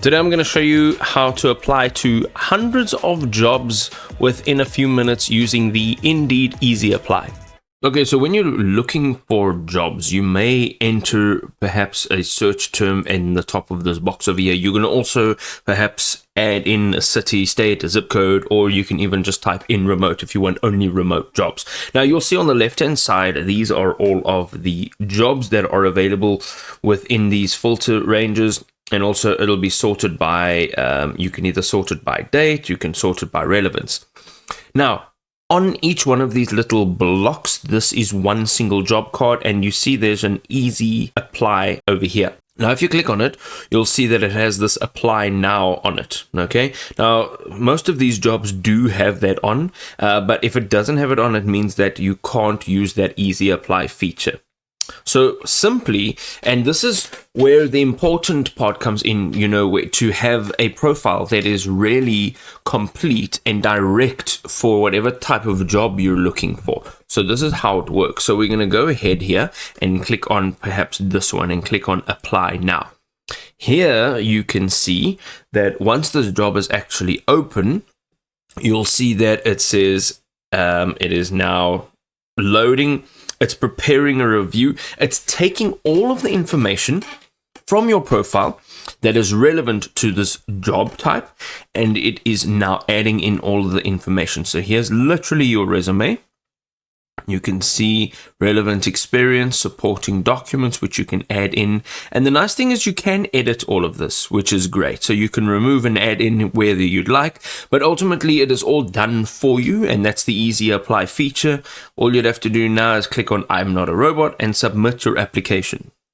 Today I'm going to show you how to apply to hundreds of jobs within a few minutes using the Indeed Easy Apply. Okay, so when you're looking for jobs, you may enter perhaps a search term in the top of this box over here. You're going to also perhaps add in a city, state, a zip code, or you can even just type in remote if you want only remote jobs. Now you'll see on the left-hand side, these are all of the jobs that are available within these filter ranges. And also it'll be sorted by, you can either sort it by date, you can sort it by relevance. Now, on each one of these little blocks, this is one single job card, and you see there's an easy apply over here. Now, if you click on it, you'll see that it has this apply now on it. Okay. Now, most of these jobs do have that on, but if it doesn't have it on, it means that you can't use that easy apply feature. So simply, and this is where the important part comes in, to have a profile that is really complete and direct for whatever type of job you're looking for. So this is how it works. So we're going to go ahead here and click on perhaps this one and click on apply now. Here you can see that once this job is actually open, you'll see that it says it is now loading. It's preparing a review. It's taking all of the information from your profile that is relevant to this job type, and it is now adding in all of the information. So here's literally your resume. You can see relevant experience, supporting documents, which you can add in. And the nice thing is you can edit all of this, which is great. So you can remove and add in whether you'd like, but ultimately it is all done for you. And that's the easy apply feature. All you'd have to do now is click on I'm not a robot and submit your application.